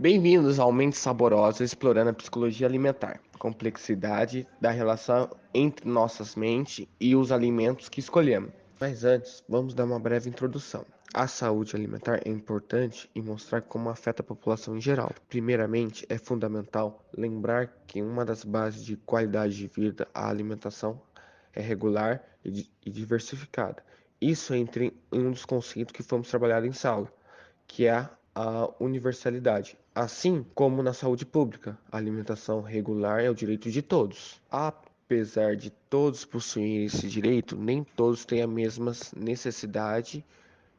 Bem-vindos ao Mente Saborosa, explorando a psicologia alimentar, complexidade da relação entre nossas mentes e os alimentos que escolhemos. Mas antes, vamos dar uma breve introdução. A saúde alimentar é importante e mostrar como afeta a população em geral. Primeiramente, é fundamental lembrar que uma das bases de qualidade de vida, a alimentação, é regular e diversificada. Isso entra em um dos conceitos que fomos trabalhar em sala, que é a universalidade. Assim como na saúde pública, a alimentação regular é o direito de todos. Apesar de todos possuírem esse direito, nem todos têm a mesma necessidade,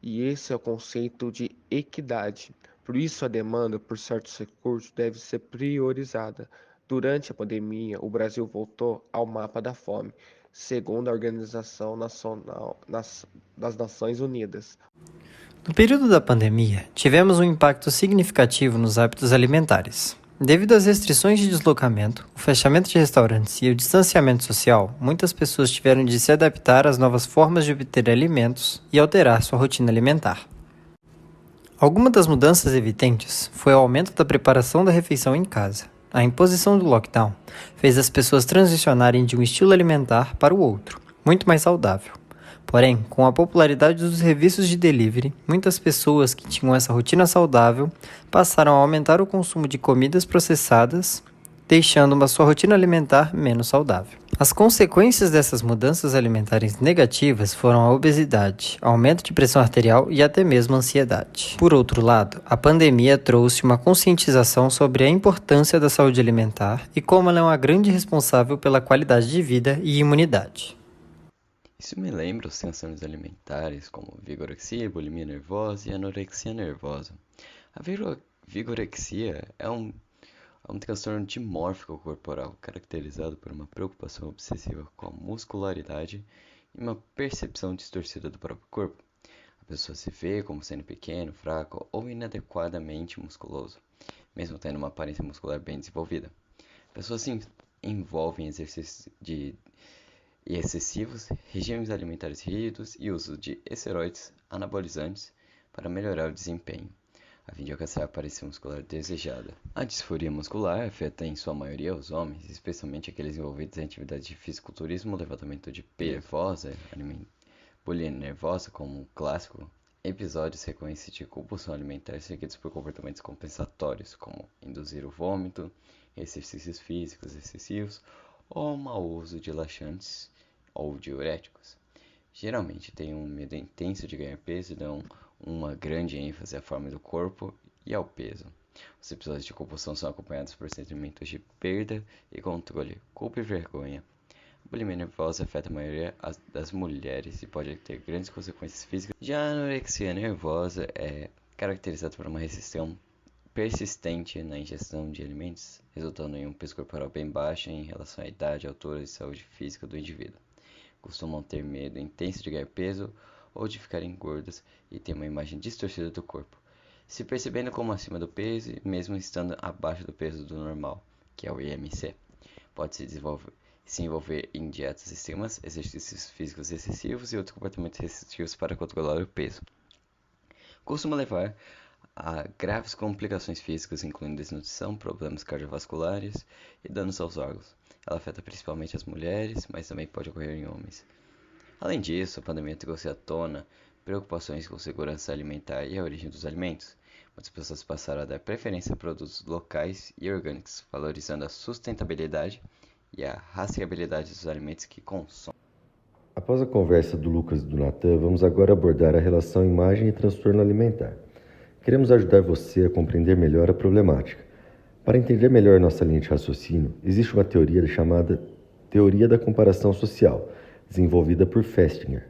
e esse é o conceito de equidade. Por isso, a demanda por certos recursos deve ser priorizada. Durante a pandemia, o Brasil voltou ao mapa da fome, segundo a Organização Nacional das Nações Unidas. No período da pandemia, tivemos um impacto significativo nos hábitos alimentares. Devido às restrições de deslocamento, o fechamento de restaurantes e o distanciamento social, muitas pessoas tiveram de se adaptar às novas formas de obter alimentos e alterar sua rotina alimentar. Alguma das mudanças evidentes foi o aumento da preparação da refeição em casa. A imposição do lockdown fez as pessoas transicionarem de um estilo alimentar para o outro, muito mais saudável. Porém, com a popularidade dos serviços de delivery, muitas pessoas que tinham essa rotina saudável passaram a aumentar o consumo de comidas processadas, deixando uma sua rotina alimentar menos saudável. As consequências dessas mudanças alimentares negativas foram a obesidade, aumento de pressão arterial e até mesmo ansiedade. Por outro lado, a pandemia trouxe uma conscientização sobre a importância da saúde alimentar e como ela é uma grande responsável pela qualidade de vida e imunidade. Isso me lembra os transtornos alimentares como vigorexia, bulimia nervosa e anorexia nervosa. A vigorexia é um transtorno dimórfico corporal caracterizado por uma preocupação obsessiva com a muscularidade e uma percepção distorcida do próprio corpo. A pessoa se vê como sendo pequeno, fraco ou inadequadamente musculoso, mesmo tendo uma aparência muscular bem desenvolvida. Pessoas se envolvem em exercícios excessivos, regimes alimentares rígidos e uso de esteroides anabolizantes para melhorar o desempenho, a fim de alcançar a aparência muscular desejada. A disforia muscular afeta em sua maioria os homens, especialmente aqueles envolvidos em atividades de fisiculturismo, levantamento de peso nervosa, bulimia nervosa como um clássico, episódios recorrentes de compulsão alimentar seguidos por comportamentos compensatórios, como induzir o vômito, exercícios físicos excessivos ou mau uso de laxantes ou diuréticos. Geralmente têm um medo intenso de ganhar peso e dão uma grande ênfase à forma do corpo e ao peso. Os episódios de compulsão são acompanhados por sentimentos de perda e controle, culpa e vergonha. A bulimia nervosa afeta a maioria das mulheres e pode ter grandes consequências físicas. Já a anorexia nervosa é caracterizada por uma restrição persistente na ingestão de alimentos, resultando em um peso corporal bem baixo em relação à idade, altura e saúde física do indivíduo. Costumam ter medo intenso de ganhar peso ou de ficarem gordas e ter uma imagem distorcida do corpo, se percebendo como acima do peso e mesmo estando abaixo do peso do normal, que é o IMC. Pode se envolver em dietas extremas, exercícios físicos excessivos e outros comportamentos restritivos para controlar o peso. Costuma levar a graves complicações físicas, incluindo desnutrição, problemas cardiovasculares e danos aos órgãos. Ela afeta principalmente as mulheres, mas também pode ocorrer em homens. Além disso, a pandemia trouxe à tona preocupações com segurança alimentar e a origem dos alimentos. Muitas pessoas passaram a dar preferência a produtos locais e orgânicos, valorizando a sustentabilidade e a rastreabilidade dos alimentos que consomem. Após a conversa do Lucas e do Natan, vamos agora abordar a relação imagem e transtorno alimentar. Queremos ajudar você a compreender melhor a problemática. Para entender melhor nossa linha de raciocínio, existe uma teoria chamada Teoria da Comparação Social, desenvolvida por Festinger.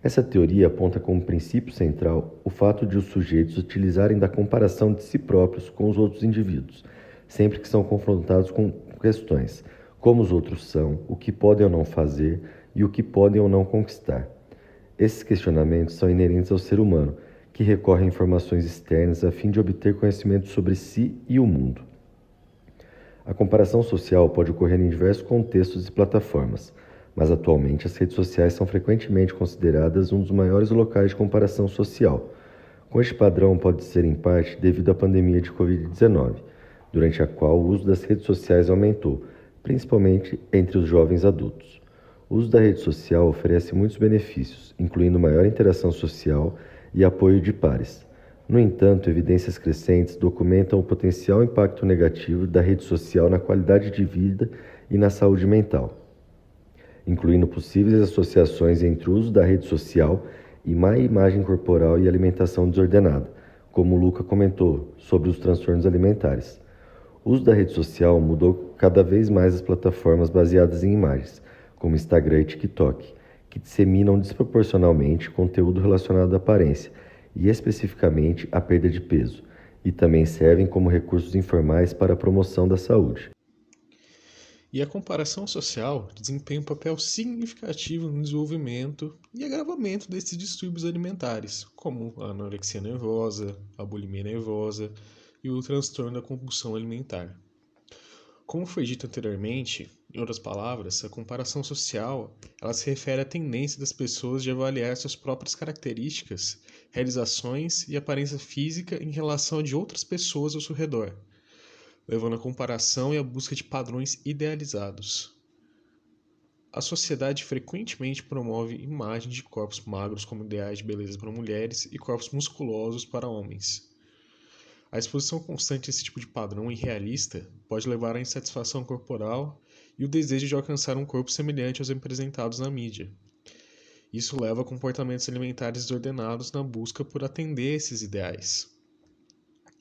Essa teoria aponta como princípio central o fato de os sujeitos utilizarem da comparação de si próprios com os outros indivíduos, sempre que são confrontados com questões como os outros são, o que podem ou não fazer e o que podem ou não conquistar. Esses questionamentos são inerentes ao ser humano, que recorre a informações externas a fim de obter conhecimento sobre si e o mundo. A comparação social pode ocorrer em diversos contextos e plataformas, mas atualmente as redes sociais são frequentemente consideradas um dos maiores locais de comparação social. Com este padrão pode ser em parte devido à pandemia de Covid-19, durante a qual o uso das redes sociais aumentou, principalmente entre os jovens adultos. O uso da rede social oferece muitos benefícios, incluindo maior interação social e apoio de pares. No entanto, evidências crescentes documentam o potencial impacto negativo da rede social na qualidade de vida e na saúde mental, incluindo possíveis associações entre o uso da rede social e má imagem corporal e alimentação desordenada, como o Luca comentou sobre os transtornos alimentares. O uso da rede social mudou cada vez mais as plataformas baseadas em imagens, como Instagram e TikTok, que disseminam desproporcionalmente conteúdo relacionado à aparência e especificamente à perda de peso, e também servem como recursos informais para a promoção da saúde. E a comparação social desempenha um papel significativo no desenvolvimento e agravamento desses distúrbios alimentares, como a anorexia nervosa, a bulimia nervosa e o transtorno da compulsão alimentar. Como foi dito anteriormente, em outras palavras, a comparação social ela se refere à tendência das pessoas de avaliar suas próprias características, realizações e aparência física em relação a de outras pessoas ao seu redor, levando à comparação e à busca de padrões idealizados. A sociedade frequentemente promove imagens de corpos magros como ideais de beleza para mulheres e corpos musculosos para homens. A exposição constante a esse tipo de padrão irrealista pode levar à insatisfação corporal e o desejo de alcançar um corpo semelhante aos apresentados na mídia. Isso leva a comportamentos alimentares desordenados na busca por atender esses ideais.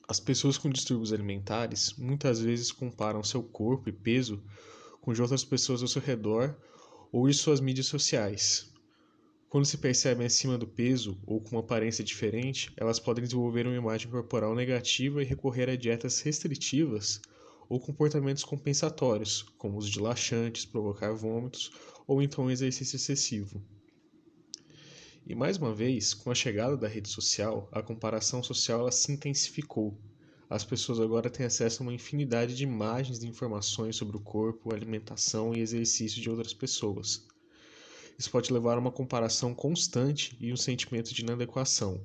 As pessoas com distúrbios alimentares muitas vezes comparam seu corpo e peso com de outras pessoas ao seu redor ou de suas mídias sociais. Quando se percebem acima do peso ou com uma aparência diferente, elas podem desenvolver uma imagem corporal negativa e recorrer a dietas restritivas ou comportamentos compensatórios, como o uso de laxantes, provocar vômitos ou então um exercício excessivo. E mais uma vez, com a chegada da rede social, a comparação social ela se intensificou. As pessoas agora têm acesso a uma infinidade de imagens e informações sobre o corpo, alimentação e exercício de outras pessoas. Isso pode levar a uma comparação constante e um sentimento de inadequação.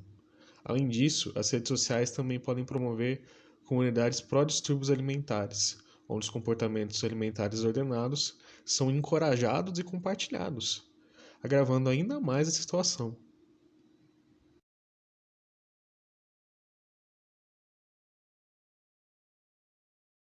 Além disso, as redes sociais também podem promover comunidades pró-distúrbios alimentares, onde os comportamentos alimentares ordenados são encorajados e compartilhados, agravando ainda mais a situação.